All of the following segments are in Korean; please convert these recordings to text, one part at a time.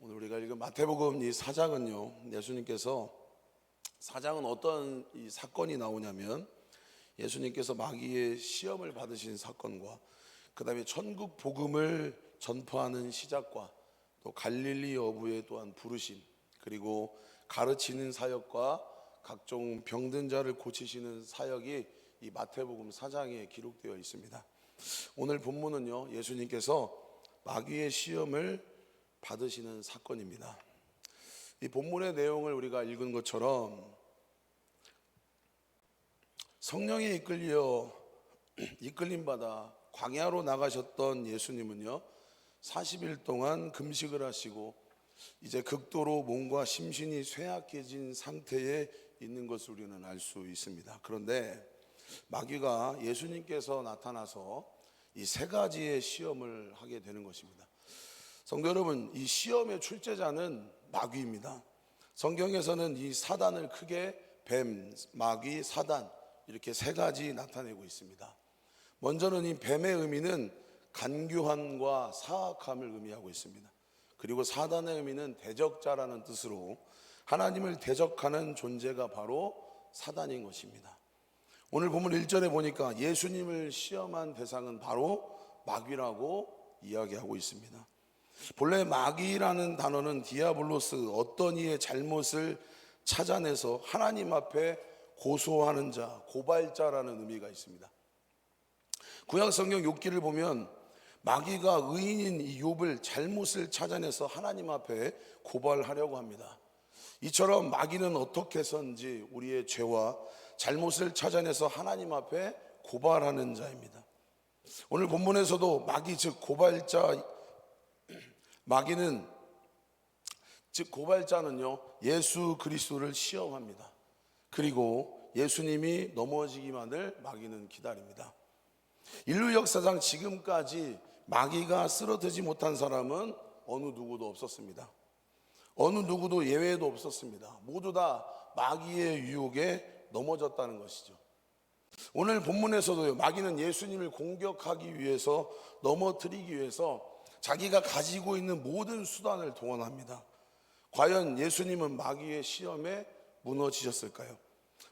오늘 우리가 읽은 마태복음 이 4장은요, 예수님께서 4장은 어떤 이 사건이 나오냐면 예수님께서 마귀의 시험을 받으신 사건과 그 다음에 천국 복음을 전파하는 시작과 또 갈릴리 어부의 또한 부르심, 그리고 가르치는 사역과 각종 병든 자를 고치시는 사역이 이 마태복음 4장에 기록되어 있습니다. 오늘 본문은요, 예수님께서 마귀의 시험을 받으시는 사건입니다. 이 본문의 내용을 우리가 읽은 것처럼 성령에 이끌림 받아 광야로 나가셨던 예수님은요, 40일 동안 금식을 하시고 이제 극도로 몸과 심신이 쇠약해진 상태에 있는 것을 우리는 알 수 있습니다. 그런데 마귀가 예수님께서 나타나서 이 세 가지의 시험을 하게 되는 것입니다. 성도 여러분, 이 시험의 출제자는 마귀입니다. 성경에서는 이 사단을 크게 뱀, 마귀, 사단 이렇게 세 가지 나타내고 있습니다. 먼저는 이 뱀의 의미는 간교함과 사악함을 의미하고 있습니다. 그리고 사단의 의미는 대적자라는 뜻으로 하나님을 대적하는 존재가 바로 사단인 것입니다. 오늘 본문 1절에 보니까 예수님을 시험한 대상은 바로 마귀라고 이야기하고 있습니다. 본래 마귀라는 단어는 디아블로스, 어떤 이의 잘못을 찾아내서 하나님 앞에 고소하는 자, 고발자라는 의미가 있습니다. 구약 성경 욥기를 보면 마귀가 의인인 이 욥을 잘못을 찾아내서 하나님 앞에 고발하려고 합니다. 이처럼 마귀는 어떻게 해서인지 우리의 죄와 잘못을 찾아내서 하나님 앞에 고발하는 자입니다. 오늘 본문에서도 마귀 즉 고발자, 마귀는 즉 고발자는요, 예수 그리스도를 시험합니다. 그리고 예수님이 넘어지기만을 마귀는 기다립니다. 인류 역사상 지금까지 마귀가 쓰러뜨지 못한 사람은 어느 누구도 없었습니다. 어느 누구도 예외도 없었습니다. 모두 다 마귀의 유혹에 넘어졌다는 것이죠. 오늘 본문에서도요, 마귀는 예수님을 공격하기 위해서, 넘어뜨리기 위해서 자기가 가지고 있는 모든 수단을 동원합니다. 과연 예수님은 마귀의 시험에 무너지셨을까요?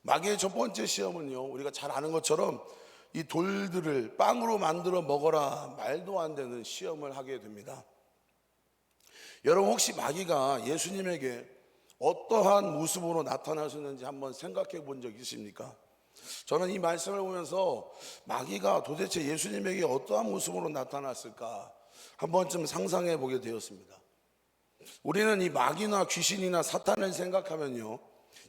마귀의 첫 번째 시험은요, 우리가 잘 아는 것처럼 이 돌들을 빵으로 만들어 먹어라, 말도 안 되는 시험을 하게 됩니다. 여러분, 혹시 마귀가 예수님에게 어떠한 모습으로 나타나셨는지 한번 생각해 본 적 있으십니까? 저는 이 말씀을 보면서 마귀가 도대체 예수님에게 어떠한 모습으로 나타났을까 한 번쯤 상상해 보게 되었습니다. 우리는 이 마귀나 귀신이나 사탄을 생각하면요,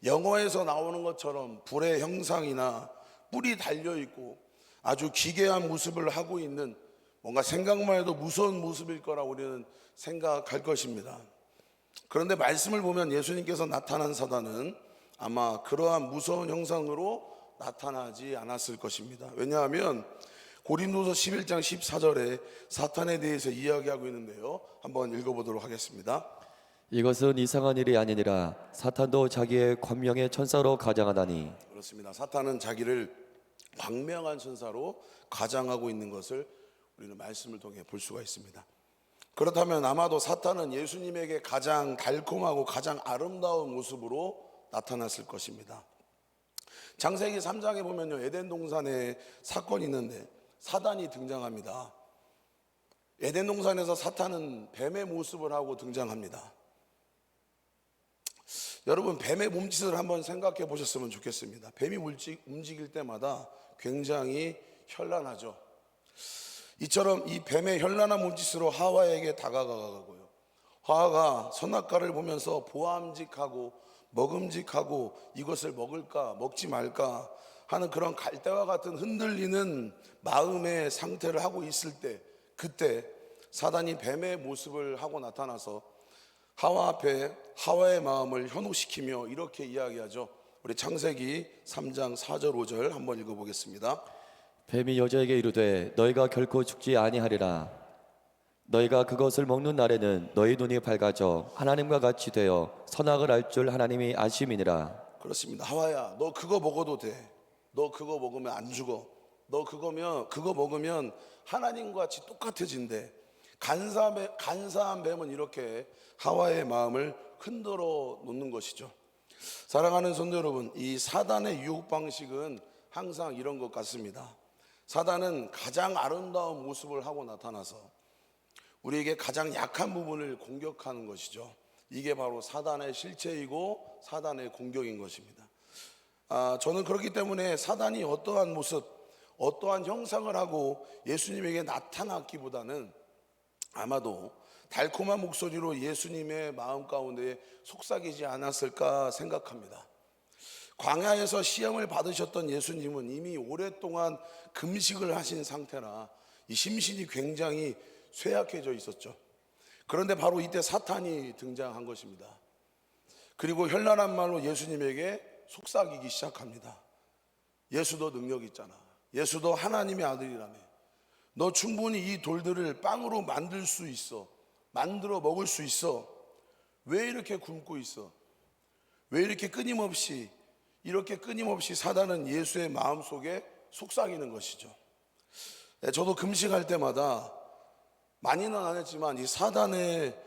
영화에서 나오는 것처럼 불의 형상이나 뿔이 달려있고 아주 기괴한 모습을 하고 있는, 뭔가 생각만 해도 무서운 모습일 거라 우리는 생각할 것입니다. 그런데 말씀을 보면 예수님께서 나타난 사단은 아마 그러한 무서운 형상으로 나타나지 않았을 것입니다. 왜냐하면 고린도서 11장 14절에 사탄에 대해서 이야기하고 있는데요, 한번 읽어보도록 하겠습니다. 이것은 이상한 일이 아니니라 사탄도 자기의 광명의 천사로 가장하다니. 그렇습니다. 사탄은 자기를 광명한 천사로 가장하고 있는 것을 우리는 말씀을 통해 볼 수가 있습니다. 그렇다면 아마도 사탄은 예수님에게 가장 달콤하고 가장 아름다운 모습으로 나타났을 것입니다. 창세기 3장에 보면요, 에덴 동산에 사건이 있는데 사단이 등장합니다. 에덴 동산에서 사탄은 뱀의 모습을 하고 등장합니다. 여러분, 뱀의 몸짓을 한번 생각해 보셨으면 좋겠습니다. 뱀이 움직일 때마다 굉장히 현란하죠. 이처럼 이 뱀의 현란한 몸짓으로 하와에게 다가가고요, 하와가 선악과를 보면서 보암직하고 먹음직하고 이것을 먹을까 먹지 말까 하는 그런 갈대와 같은 흔들리는 마음의 상태를 하고 있을 때, 그때 사단이 뱀의 모습을 하고 나타나서 하와 앞에 하와의 마음을 현혹시키며 이렇게 이야기하죠. 우리 창세기 3장 4절 5절 한번 읽어보겠습니다. 뱀이 여자에게 이르되 너희가 결코 죽지 아니하리라. 너희가 그것을 먹는 날에는 너희 눈이 밝아져 하나님과 같이 되어 선악을 알 줄 하나님이 아심이니라. 그렇습니다. 하와야, 너 그거 먹어도 돼. 너 그거 먹으면 안 죽어. 너 그거 먹으면 하나님과 같이 똑같아진대. 간사한 뱀은 이렇게 하와의 마음을 흔들어 놓는 것이죠. 사랑하는 성도 여러분, 이 사단의 유혹 방식은 항상 이런 것 같습니다. 사단은 가장 아름다운 모습을 하고 나타나서 우리에게 가장 약한 부분을 공격하는 것이죠. 이게 바로 사단의 실체이고 사단의 공격인 것입니다. 저는 그렇기 때문에 사단이 어떠한 모습, 어떠한 형상을 하고 예수님에게 나타났기보다는 아마도 달콤한 목소리로 예수님의 마음 가운데 속삭이지 않았을까 생각합니다. 광야에서 시험을 받으셨던 예수님은 이미 오랫동안 금식을 하신 상태라 이 심신이 굉장히 쇠약해져 있었죠. 그런데 바로 이때 사탄이 등장한 것입니다. 그리고 현란한 말로 예수님에게 속삭이기 시작합니다. 예수도 능력 있잖아. 예수도 하나님의 아들이라며. 너 충분히 이 돌들을 빵으로 만들 수 있어. 만들어 먹을 수 있어. 왜 이렇게 굶고 있어? 왜 이렇게 끊임없이 사단은 예수의 마음속에 속삭이는 것이죠. 저도 금식할 때마다 많이는 안 했지만 이 사단의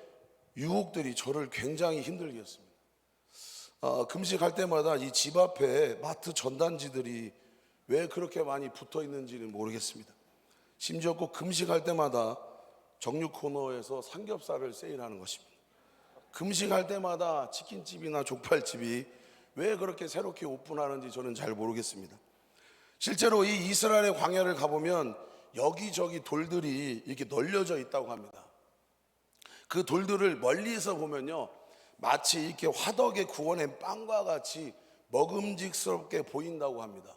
유혹들이 저를 굉장히 힘들게 했습니다. 금식할 때마다 이 집 앞에 마트 전단지들이 왜 그렇게 많이 붙어 있는지는 모르겠습니다. 심지어 꼭 금식할 때마다 정육 코너에서 삼겹살을 세일하는 것입니다. 금식할 때마다 치킨집이나 족발집이 왜 그렇게 새롭게 오픈하는지 저는 잘 모르겠습니다. 실제로 이 이스라엘의 광야를 가보면 여기저기 돌들이 이렇게 널려져 있다고 합니다. 그 돌들을 멀리서 보면요, 마치 이렇게 화덕에 구워낸 빵과 같이 먹음직스럽게 보인다고 합니다.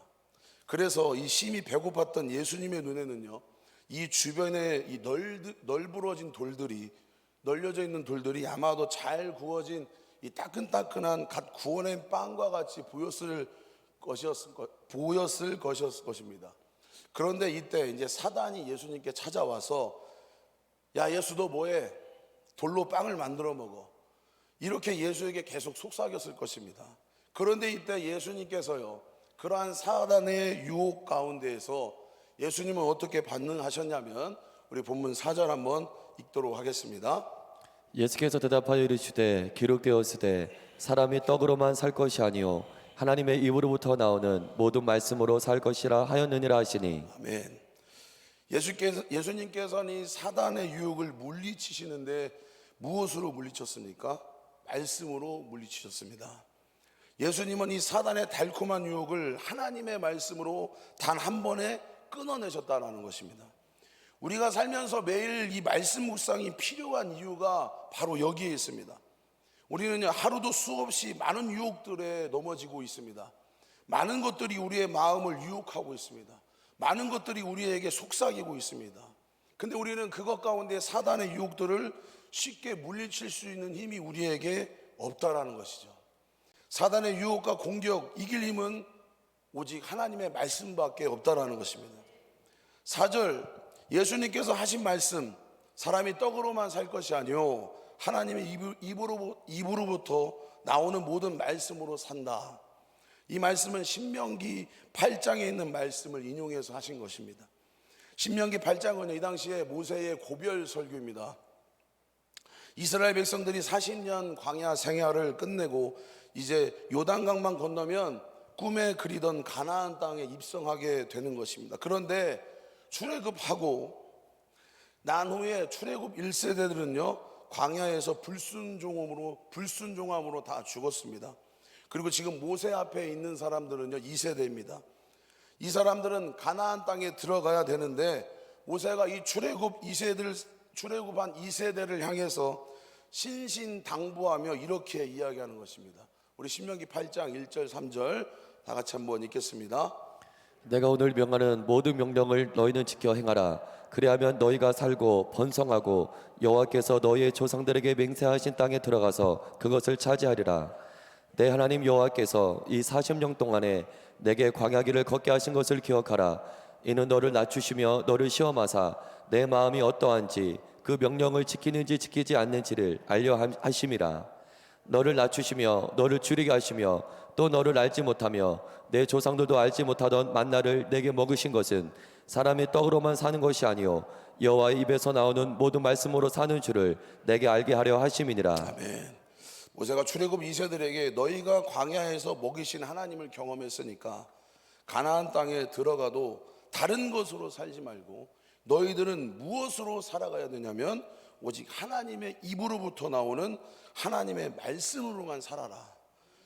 그래서 이 심히 배고팠던 예수님의 눈에는요, 이 주변에 이 널브러진 돌들이, 널려져 있는 돌들이 아마도 잘 구워진 이 따끈따끈한 갓 구워낸 빵과 같이 보였을 것입니다. 그런데 이때 이제 사단이 예수님께 찾아와서, 야, 예수 너 뭐해? 돌로 빵을 만들어 먹어. 이렇게 예수에게 계속 속삭였을 것입니다. 그런데 이때 예수님께서요, 그러한 사단의 유혹 가운데에서 예수님은 어떻게 반응하셨냐면, 우리 본문 4절 한번 읽도록 하겠습니다. 예수께서 대답하여 이르시되 기록되었으되 사람이 떡으로만 살 것이 아니요 하나님의 입으로부터 나오는 모든 말씀으로 살 것이라 하였느니라 하시니. 아멘. 예수님께서는 이 사단의 유혹을 물리치시는데 무엇으로 물리쳤습니까? 말씀으로 물리치셨습니다. 예수님은 이 사단의 달콤한 유혹을 하나님의 말씀으로 단 한 번에 끊어내셨다는 것입니다. 우리가 살면서 매일 이 말씀 묵상이 필요한 이유가 바로 여기에 있습니다. 우리는 하루도 수없이 많은 유혹들에 넘어지고 있습니다. 많은 것들이 우리의 마음을 유혹하고 있습니다. 많은 것들이 우리에게 속삭이고 있습니다. 근데 우리는 그것 가운데 사단의 유혹들을 쉽게 물리칠 수 있는 힘이 우리에게 없다라는 것이죠. 사단의 유혹과 공격, 이길 힘은 오직 하나님의 말씀밖에 없다라는 것입니다. 4절, 예수님께서 하신 말씀, 사람이 떡으로만 살 것이 아니요 하나님의 입으로부터 나오는 모든 말씀으로 산다. 이 말씀은 신명기 8장에 있는 말씀을 인용해서 하신 것입니다. 신명기 8장은 이 당시에 모세의 고별 설교입니다. 이스라엘 백성들이 40년 광야 생활을 끝내고 이제 요단강만 건너면 꿈에 그리던 가나안 땅에 입성하게 되는 것입니다. 그런데 출애굽하고 난 후에 출애굽 1세대들은요 광야에서 불순종함으로 다 죽었습니다. 그리고 지금 모세 앞에 있는 사람들은요 2세대입니다. 이 사람들은 가나안 땅에 들어가야 되는데 모세가 이 출애굽한 2세대를 향해서 신신당부하며 이렇게 이야기하는 것입니다. 우리 신명기 8장 1절 3절 다 같이 한번 읽겠습니다. 내가 오늘 명하는 모든 명령을 너희는 지켜 행하라. 그리하면 너희가 살고 번성하고 여호와께서 너희의 조상들에게 맹세하신 땅에 들어가서 그것을 차지하리라. 내 하나님 여호와께서 이 40년 동안에 내게 광야길을 걷게 하신 것을 기억하라. 이는 너를 낮추시며 너를 시험하사 내 마음이 어떠한지 그 명령을 지키는지 지키지 않는지를 알려 하심이라. 너를 낮추시며 너를 줄이게 하시며 또 너를 알지 못하며 내 조상들도 알지 못하던 만나를 내게 먹으신 것은 사람이 떡으로만 사는 것이 아니요 여호와의 입에서 나오는 모든 말씀으로 사는 줄을 내게 알게 하려 하심이니라. 아멘. 모세가 출애굽 2세들에게 너희가 광야에서 먹이신 하나님을 경험했으니까 가나안 땅에 들어가도 다른 것으로 살지 말고 너희들은 무엇으로 살아가야 되냐면 오직 하나님의 입으로부터 나오는 하나님의 말씀으로만 살아라.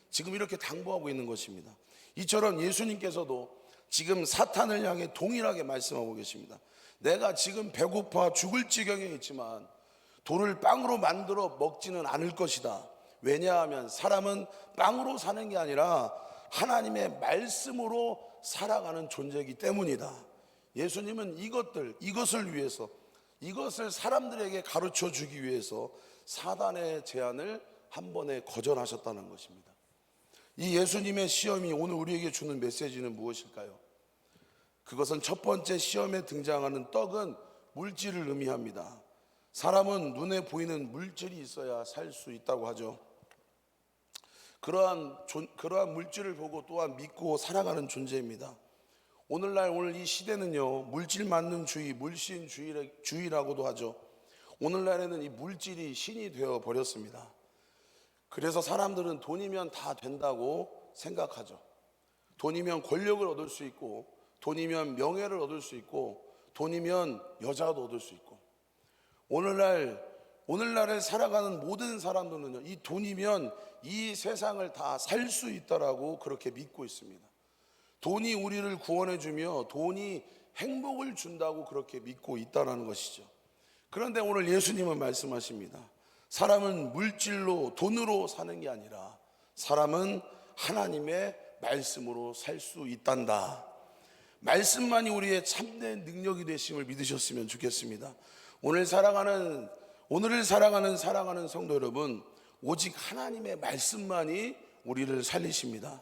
지금 이렇게 당부하고 있는 것입니다. 이처럼 예수님께서도 지금 사탄을 향해 동일하게 말씀하고 계십니다. 내가 지금 배고파 죽을 지경에 있지만 돌을 빵으로 만들어 먹지는 않을 것이다. 왜냐하면 사람은 빵으로 사는 게 아니라 하나님의 말씀으로 살아가는 존재이기 때문이다. 예수님은 이것을 위해서, 이것을 사람들에게 가르쳐 주기 위해서 사단의 제안을 한 번에 거절하셨다는 것입니다. 이 예수님의 시험이 오늘 우리에게 주는 메시지는 무엇일까요? 그것은 첫 번째 시험에 등장하는 떡은 물질을 의미합니다. 사람은 눈에 보이는 물질이 있어야 살 수 있다고 하죠. 그러한 물질을 보고 또한 믿고 살아가는 존재입니다. 오늘 이 시대는요, 물질 만능주의, 물신주의라고도 하죠. 오늘날에는 이 물질이 신이 되어 버렸습니다. 그래서 사람들은 돈이면 다 된다고 생각하죠. 돈이면 권력을 얻을 수 있고, 돈이면 명예를 얻을 수 있고, 돈이면 여자도 얻을 수 있고. 오늘날에 살아가는 모든 사람들은요, 이 돈이면 이 세상을 다 살 수 있다라고 그렇게 믿고 있습니다. 돈이 우리를 구원해주며 돈이 행복을 준다고 그렇게 믿고 있다는 것이죠. 그런데 오늘 예수님은 말씀하십니다. 사람은 물질로, 돈으로 사는 게 아니라 사람은 하나님의 말씀으로 살 수 있단다. 말씀만이 우리의 참된 능력이 되심을 믿으셨으면 좋겠습니다. 오늘을 살아가는 성도 여러분, 오직 하나님의 말씀만이 우리를 살리십니다.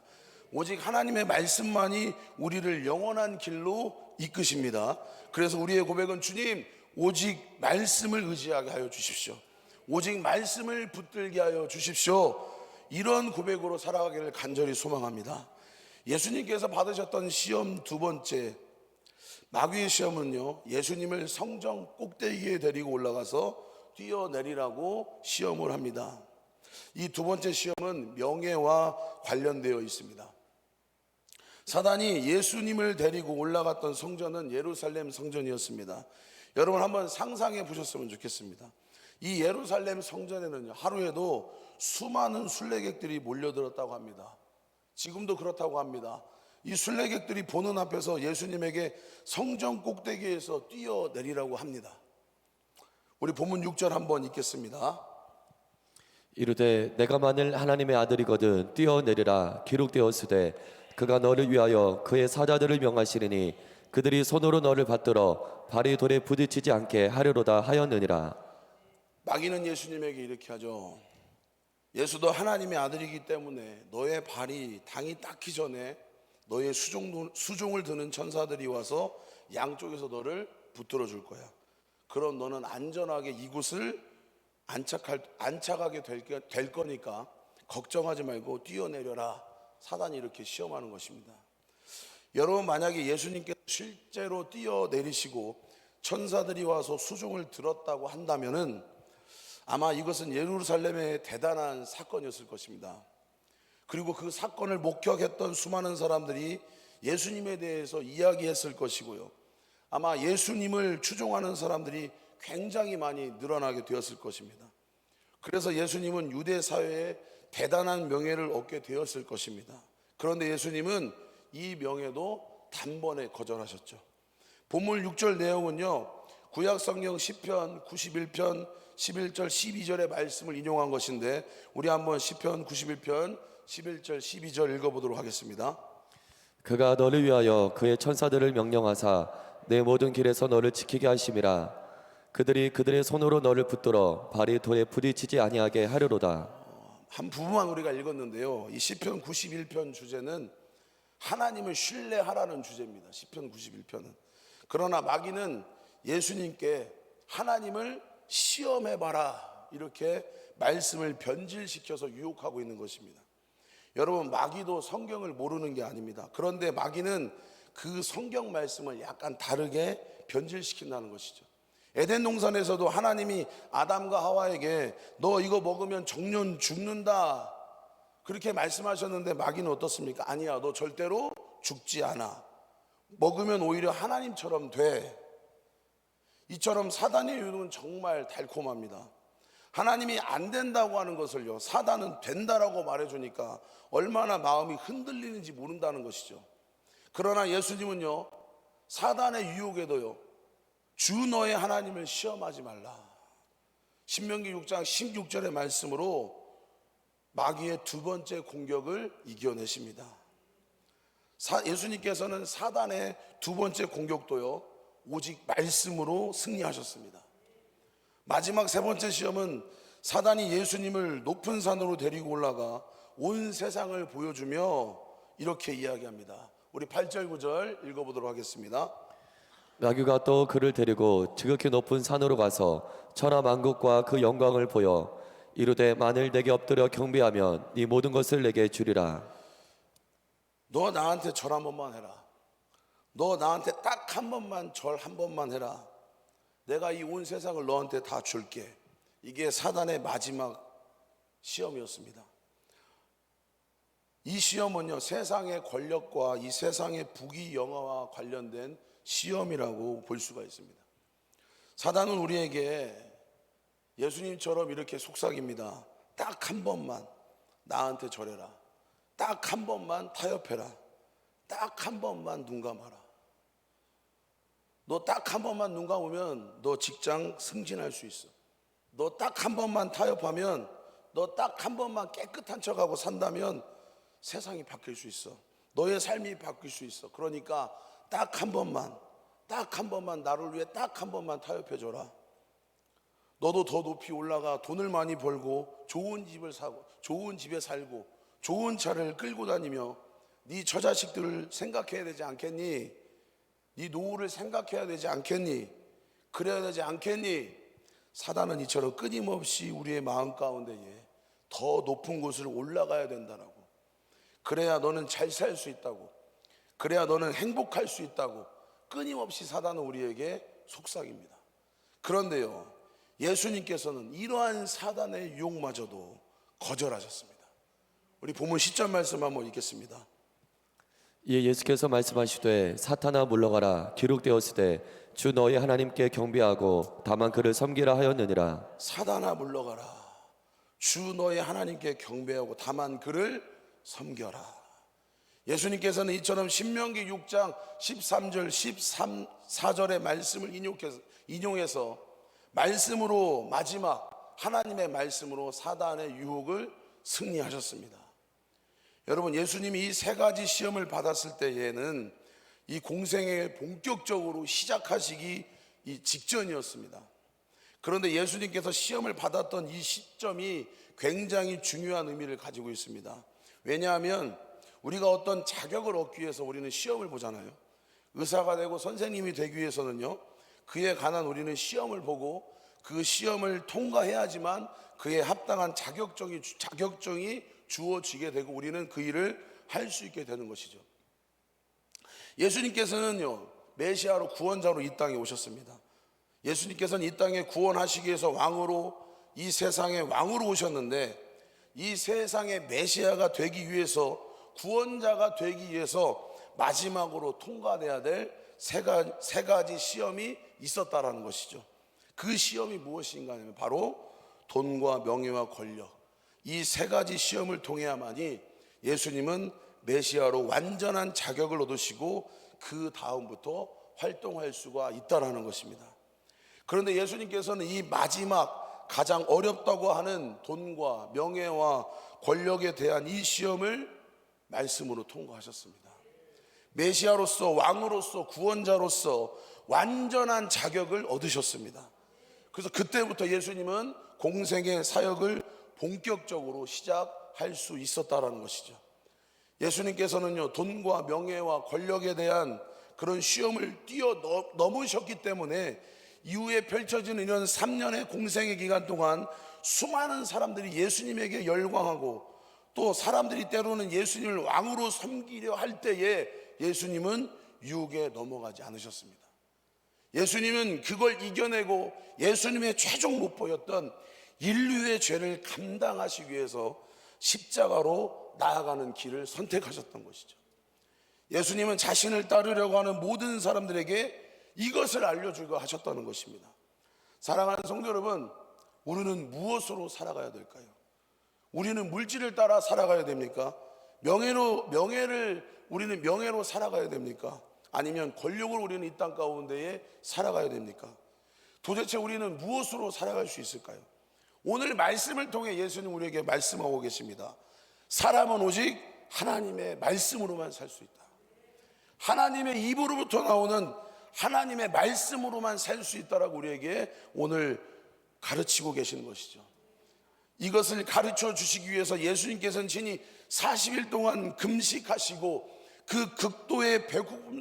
오직 하나님의 말씀만이 우리를 영원한 길로 이끄십니다. 그래서 우리의 고백은 주님, 오직 말씀을 의지하게 하여 주십시오. 오직 말씀을 붙들게 하여 주십시오. 이런 고백으로 살아가기를 간절히 소망합니다. 예수님께서 받으셨던 시험 두 번째, 마귀의 시험은요, 예수님을 성전 꼭대기에 데리고 올라가서 뛰어내리라고 시험을 합니다. 이 두 번째 시험은 명예와 관련되어 있습니다. 사단이 예수님을 데리고 올라갔던 성전은 예루살렘 성전이었습니다. 여러분 한번 상상해 보셨으면 좋겠습니다. 이 예루살렘 성전에는 하루에도 수많은 순례객들이 몰려들었다고 합니다. 지금도 그렇다고 합니다. 이 순례객들이 보는 앞에서 예수님에게 성전 꼭대기에서 뛰어내리라고 합니다. 우리 본문 6절 한번 읽겠습니다. 이르되 내가 만일 하나님의 아들이거든 뛰어내리라 기록되었으되 그가 너를 위하여 그의 사자들을 명하시리니 그들이 손으로 너를 받들어 발이 돌에 부딪히지 않게 하려로다 하였느니라. 마귀는 예수님에게 이렇게 하죠. 예수도 하나님의 아들이기 때문에 너의 발이 당이 닿기 전에 너의 수종을 드는 천사들이 와서 양쪽에서 너를 붙들어 줄 거야. 그럼 너는 안전하게 이곳을 안착하게 될 거니까 걱정하지 말고 뛰어내려라. 사단이 이렇게 시험하는 것입니다. 여러분 만약에 예수님께서 실제로 뛰어내리시고 천사들이 와서 수종을 들었다고 한다면은 아마 이것은 예루살렘의 대단한 사건이었을 것입니다. 그리고 그 사건을 목격했던 수많은 사람들이 예수님에 대해서 이야기했을 것이고요. 아마 예수님을 추종하는 사람들이 굉장히 많이 늘어나게 되었을 것입니다. 그래서 예수님은 유대 사회에 대단한 명예를 얻게 되었을 것입니다. 그런데 예수님은 이 명예도 단번에 거절하셨죠. 본문 6절 내용은요, 구약 성경 시편 91편 11절 12절의 말씀을 인용한 것인데 우리 한번 시편 91편 11절 12절 읽어보도록 하겠습니다. 그가 너를 위하여 그의 천사들을 명령하사 내 모든 길에서 너를 지키게 하심이라. 그들이 그들의 손으로 너를 붙들어 발이 돌에 부딪히지 아니하게 하려로다. 한 부분만 우리가 읽었는데요, 이 시편 91편 주제는 하나님을 신뢰하라는 주제입니다. 시편 91편은. 그러나 마귀는 예수님께 하나님을 시험해봐라 이렇게 말씀을 변질시켜서 유혹하고 있는 것입니다. 여러분, 마귀도 성경을 모르는 게 아닙니다. 그런데 마귀는 그 성경 말씀을 약간 다르게 변질시킨다는 것이죠. 에덴 동산에서도 하나님이 아담과 하와에게 너 이거 먹으면 정년 죽는다 그렇게 말씀하셨는데 마귀는 어떻습니까? 아니야, 너 절대로 죽지 않아. 먹으면 오히려 하나님처럼 돼. 이처럼 사단의 유혹은 정말 달콤합니다. 하나님이 안 된다고 하는 것을요, 사단은 된다라고 말해주니까 얼마나 마음이 흔들리는지 모른다는 것이죠. 그러나 예수님은요, 사단의 유혹에도요, 주 너의 하나님을 시험하지 말라. 신명기 6장 16절의 말씀으로 마귀의 두 번째 공격을 이겨내십니다. 예수님께서는 사단의 두 번째 공격도요, 오직 말씀으로 승리하셨습니다. 마지막 세 번째 시험은 사단이 예수님을 높은 산으로 데리고 올라가 온 세상을 보여주며 이렇게 이야기합니다. 우리 8절 9절 읽어보도록 하겠습니다. 마귀가 또 그를 데리고 지극히 높은 산으로 가서 천하 만국과 그 영광을 보여 이르되 만일 내게 엎드려 경배하면 네 모든 것을 내게 주리라. 너 나한테 절 한 번만 해라. 너 나한테 딱 한 번만 절 한 번만 해라. 내가 이 온 세상을 너한테 다 줄게. 이게 사단의 마지막 시험이었습니다. 이 시험은요, 세상의 권력과 이 세상의 부귀 영화와 관련된 시험이라고 볼 수가 있습니다. 사단은 우리에게 예수님처럼 이렇게 속삭입니다. 딱 한 번만 나한테 절해라. 딱 한 번만 타협해라. 딱 한 번만 눈 감아라. 너 딱 한 번만 눈 감으면 너 직장 승진할 수 있어. 너 딱 한 번만 타협하면, 너 딱 한 번만 깨끗한 척하고 산다면 세상이 바뀔 수 있어. 너의 삶이 바뀔 수 있어. 그러니까 딱 한 번만 나를 위해 딱 한 번만 타협해줘라. 너도 더 높이 올라가 돈을 많이 벌고 좋은 집을 사고 좋은 집에 살고 좋은 차를 끌고 다니며 네 처자식들을 생각해야 되지 않겠니? 네 노후를 생각해야 되지 않겠니? 그래야 되지 않겠니? 사단은 이처럼 끊임없이 우리의 마음 가운데에 더 높은 곳을 올라가야 된다라고, 그래야 너는 잘 살 수 있다고, 그래야 너는 행복할 수 있다고 끊임없이 사단은 우리에게 속삭입니다. 그런데요, 예수님께서는 이러한 사단의 유혹마저도 거절하셨습니다. 우리 본문 10절 말씀 한번 읽겠습니다. 이에 예수께서 말씀하시되 사탄아 물러가라 기록되었으되 주 너희 하나님께 경배하고 다만 그를 섬기라 하였느니라. 사단아 물러가라. 주 너의 하나님께 경배하고 다만 그를 섬겨라. 예수님께서는 이처럼 신명기 6장 13절 14절의 말씀을 인용해서 말씀으로, 마지막 하나님의 말씀으로 사단의 유혹을 승리하셨습니다. 여러분, 예수님이 이 세 가지 시험을 받았을 때에는 이 공생에 본격적으로 시작하시기 직전이었습니다. 그런데 예수님께서 시험을 받았던 이 시점이 굉장히 중요한 의미를 가지고 있습니다. 왜냐하면 우리가 어떤 자격을 얻기 위해서 우리는 시험을 보잖아요. 의사가 되고 선생님이 되기 위해서는요, 그에 관한 우리는 시험을 보고 그 시험을 통과해야지만 그에 합당한 자격증이 주어지게 되고 우리는 그 일을 할 수 있게 되는 것이죠. 예수님께서는요, 메시아로 구원자로 이 땅에 오셨습니다. 예수님께서는 이 땅에 구원하시기 위해서 왕으로, 이 세상의 왕으로 오셨는데, 이 세상의 메시아가 되기 위해서, 구원자가 되기 위해서 마지막으로 통과돼야 될 세 가지 시험이 있었다라는 것이죠. 그 시험이 무엇인가 하면 바로 돈과 명예와 권력, 이 세 가지 시험을 통해야만이 예수님은 메시아로 완전한 자격을 얻으시고 그 다음부터 활동할 수가 있다라는 것입니다. 그런데 예수님께서는 이 마지막 가장 어렵다고 하는 돈과 명예와 권력에 대한 이 시험을 말씀으로 통과하셨습니다. 메시아로서, 왕으로서, 구원자로서 완전한 자격을 얻으셨습니다. 그래서 그때부터 예수님은 공생의 사역을 본격적으로 시작할 수 있었다라는 것이죠. 예수님께서는요, 돈과 명예와 권력에 대한 그런 시험을 뛰어넘으셨기 때문에 이후에 펼쳐지는 이런 3년의 공생의 기간 동안 수많은 사람들이 예수님에게 열광하고 또 사람들이 때로는 예수님을 왕으로 섬기려 할 때에 예수님은 유혹에 넘어가지 않으셨습니다. 예수님은 그걸 이겨내고 예수님의 최종 목표였던 인류의 죄를 감당하시기 위해서 십자가로 나아가는 길을 선택하셨던 것이죠. 예수님은 자신을 따르려고 하는 모든 사람들에게 이것을 알려주고 하셨다는 것입니다. 사랑하는 성도 여러분, 우리는 무엇으로 살아가야 될까요? 우리는 물질을 따라 살아가야 됩니까? 우리는 명예로 살아가야 됩니까? 아니면 권력으로 우리는 이 땅 가운데에 살아가야 됩니까? 도대체 우리는 무엇으로 살아갈 수 있을까요? 오늘 말씀을 통해 예수님 우리에게 말씀하고 계십니다. 사람은 오직 하나님의 말씀으로만 살 수 있다. 하나님의 입으로부터 나오는 하나님의 말씀으로만 살 수 있다라고 우리에게 오늘 가르치고 계시는 것이죠. 이것을 가르쳐 주시기 위해서 예수님께서는 친히 40일 동안 금식하시고 그 극도의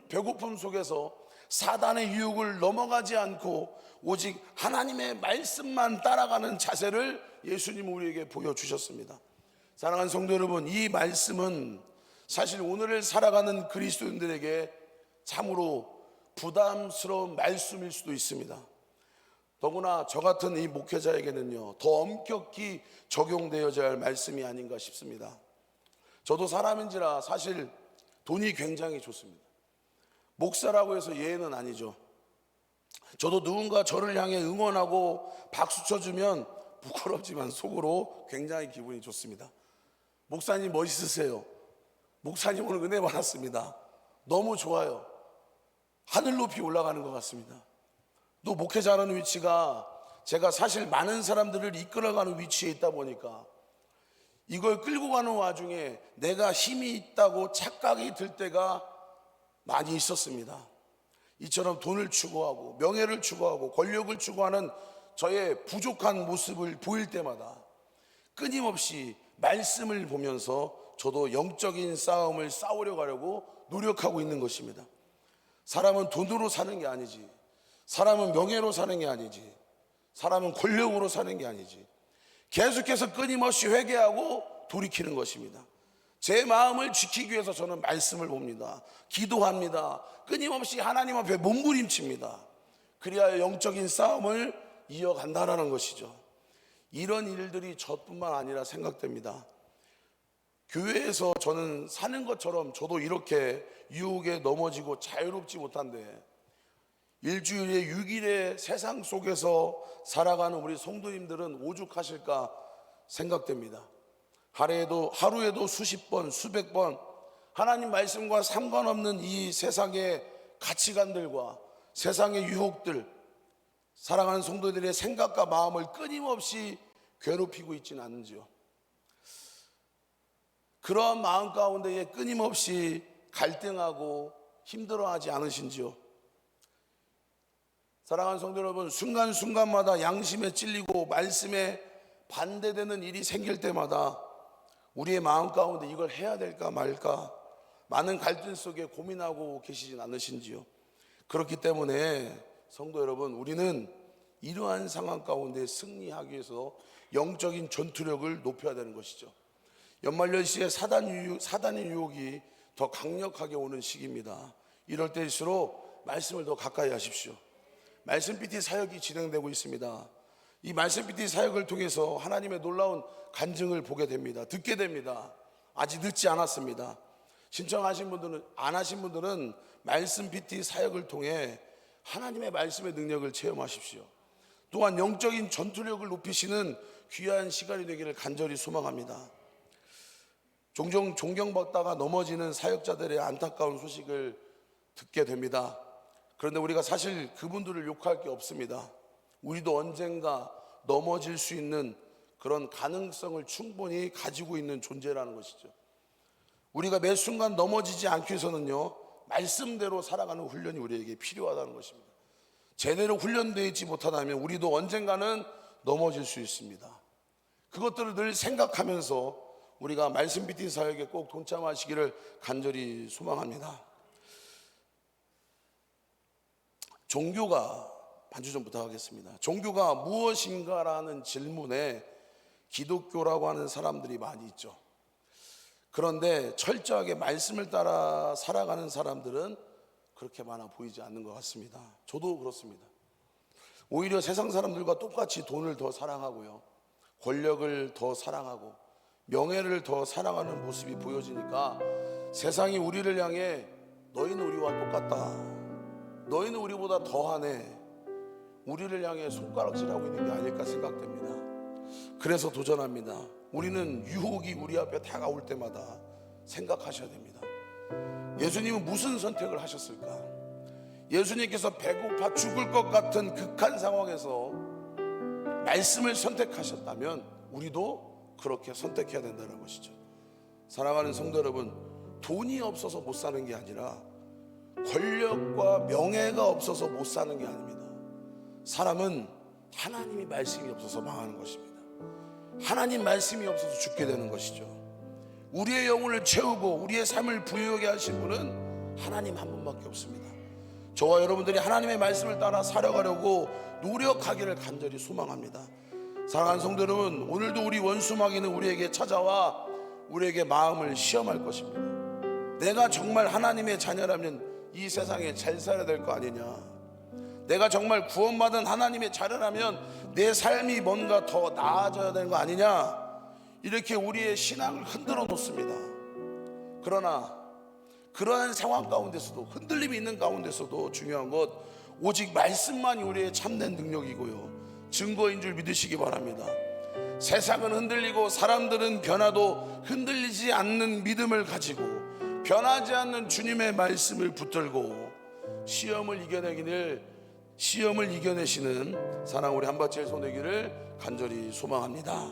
배고픔 속에서 사단의 유혹을 넘어가지 않고 오직 하나님의 말씀만 따라가는 자세를 예수님 우리에게 보여주셨습니다. 사랑하는 성도 여러분, 이 말씀은 사실 오늘을 살아가는 그리스도인들에게 참으로 부담스러운 말씀일 수도 있습니다. 더구나 저 같은 이 목회자에게는요, 더 엄격히 적용되어져야 할 말씀이 아닌가 싶습니다. 저도 사람인지라 사실 돈이 굉장히 좋습니다. 목사라고 해서 예외는 아니죠. 저도 누군가 저를 향해 응원하고 박수 쳐주면 부끄럽지만 속으로 굉장히 기분이 좋습니다. 목사님 멋있으세요. 목사님 오늘 은혜 받았습니다. 너무 좋아요. 하늘 높이 올라가는 것 같습니다. 또 목회자라는 위치가 제가 사실 많은 사람들을 이끌어가는 위치에 있다 보니까 이걸 끌고 가는 와중에 내가 힘이 있다고 착각이 들 때가 많이 있었습니다. 이처럼 돈을 추구하고 명예를 추구하고 권력을 추구하는 저의 부족한 모습을 보일 때마다 끊임없이 말씀을 보면서 저도 영적인 싸움을 싸우려고 하려고 노력하고 있는 것입니다. 사람은 돈으로 사는 게 아니지, 사람은 명예로 사는 게 아니지, 사람은 권력으로 사는 게 아니지, 계속해서 끊임없이 회개하고 돌이키는 것입니다. 제 마음을 지키기 위해서 저는 말씀을 봅니다. 기도합니다. 끊임없이 하나님 앞에 몸부림칩니다. 그리하여 영적인 싸움을 이어간다는 것이죠. 이런 일들이 저뿐만 아니라 생각됩니다. 교회에서 저는 사는 것처럼 저도 이렇게 유혹에 넘어지고 자유롭지 못한데 일주일에 6일의 세상 속에서 살아가는 우리 성도님들은 오죽하실까 생각됩니다. 하루에도 수십 번, 수백 번 하나님 말씀과 상관없는 이 세상의 가치관들과 세상의 유혹들, 사랑하는 성도들의 생각과 마음을 끊임없이 괴롭히고 있지는 않은지요. 그러한 마음 가운데에 끊임없이 갈등하고 힘들어하지 않으신지요. 사랑하는 성도 여러분, 순간순간마다 양심에 찔리고 말씀에 반대되는 일이 생길 때마다 우리의 마음 가운데 이걸 해야 될까 말까 많은 갈등 속에 고민하고 계시진 않으신지요. 그렇기 때문에 성도 여러분, 우리는 이러한 상황 가운데 승리하기 위해서 영적인 전투력을 높여야 되는 것이죠. 연말연시에 사단의 유혹이 더 강력하게 오는 시기입니다. 이럴 때일수록 말씀을 더 가까이 하십시오. 말씀 PT 사역이 진행되고 있습니다. 이 말씀 PT 사역을 통해서 하나님의 놀라운 간증을 보게 됩니다. 듣게 됩니다. 아직 늦지 않았습니다. 신청하신 분들은, 안 하신 분들은 말씀 PT 사역을 통해 하나님의 말씀의 능력을 체험하십시오. 또한 영적인 전투력을 높이시는 귀한 시간이 되기를 간절히 소망합니다. 종종 존경받다가 넘어지는 사역자들의 안타까운 소식을 듣게 됩니다. 그런데 우리가 사실 그분들을 욕할 게 없습니다. 우리도 언젠가 넘어질 수 있는 그런 가능성을 충분히 가지고 있는 존재라는 것이죠. 우리가 매 순간 넘어지지 않기 위해서는요, 말씀대로 살아가는 훈련이 우리에게 필요하다는 것입니다. 제대로 훈련되어 있지 못하다면 우리도 언젠가는 넘어질 수 있습니다. 그것들을 늘 생각하면서 우리가 말씀 PT 사역에 꼭 동참하시기를 간절히 소망합니다. 종교가 한 주 좀 부탁하겠습니다. 종교가 무엇인가라는 질문에 기독교라고 하는 사람들이 많이 있죠. 그런데 철저하게 말씀을 따라 살아가는 사람들은 그렇게 많아 보이지 않는 것 같습니다. 저도 그렇습니다. 오히려 세상 사람들과 똑같이 돈을 더 사랑하고요, 권력을 더 사랑하고 명예를 더 사랑하는 모습이 보여지니까 세상이 우리를 향해 너희는 우리와 똑같다, 너희는 우리보다 더하네, 우리를 향해 손가락질하고 있는 게 아닐까 생각됩니다. 그래서 도전합니다. 우리는 유혹이 우리 앞에 다가올 때마다 생각하셔야 됩니다. 예수님은 무슨 선택을 하셨을까? 예수님께서 배고파 죽을 것 같은 극한 상황에서 말씀을 선택하셨다면 우리도 그렇게 선택해야 된다는 것이죠. 사랑하는 성도 여러분, 돈이 없어서 못 사는 게 아니라 권력과 명예가 없어서 못 사는 게 아닙니다. 사람은 하나님의 말씀이 없어서 망하는 것입니다. 하나님 말씀이 없어서 죽게 되는 것이죠. 우리의 영혼을 채우고 우리의 삶을 부유하게 하신 분은 하나님 한 분밖에 없습니다. 저와 여러분들이 하나님의 말씀을 따라 살아가려고 노력하기를 간절히 소망합니다. 사랑하는 성도 여러분, 오늘도 우리 원수 마귀는 우리에게 찾아와 우리에게 마음을 시험할 것입니다. 내가 정말 하나님의 자녀라면 이 세상에 잘 살아야 될 거 아니냐, 내가 정말 구원받은 하나님의 자녀라면 내 삶이 뭔가 더 나아져야 되는 거 아니냐, 이렇게 우리의 신앙을 흔들어 놓습니다. 그러나 그러한 상황 가운데서도, 흔들림이 있는 가운데서도 중요한 것, 오직 말씀만이 우리의 참된 능력이고요, 증거인 줄 믿으시기 바랍니다. 세상은 흔들리고 사람들은 변화도 흔들리지 않는 믿음을 가지고 변하지 않는 주님의 말씀을 붙들고 시험을 이겨내시는 사랑 우리 한바칠 손 되기를 간절히 소망합니다.